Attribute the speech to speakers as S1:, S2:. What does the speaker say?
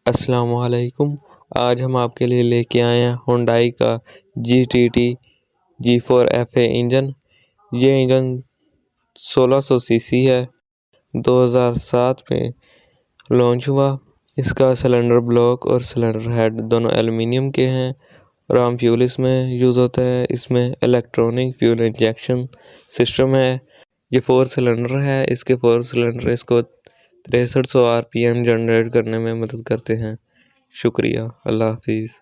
S1: अस्सलामुअलैकुम। आज हम आपके लिए लेके आए हैं हुंडई का GTT G4 FA इंजन। ये इंजन 1600 सीसी है। 2007 में लॉन्च हुआ। इसका सिलेंडर ब्लॉक और सिलेंडर हेड दोनों एल्युमिनियम के हैं। राम फ्यूल इसमें यूज़ होता है। इसमें इलेक्ट्रॉनिक फ्यूल इंजेक्शन सिस्टम है। ये 4 सिलेंडर है। इसके 4 सिलेंडर इसको 6300 RPM जनरेट करने में मदद करते हैं। शुक्रिया। अल्लाह हाफिज़।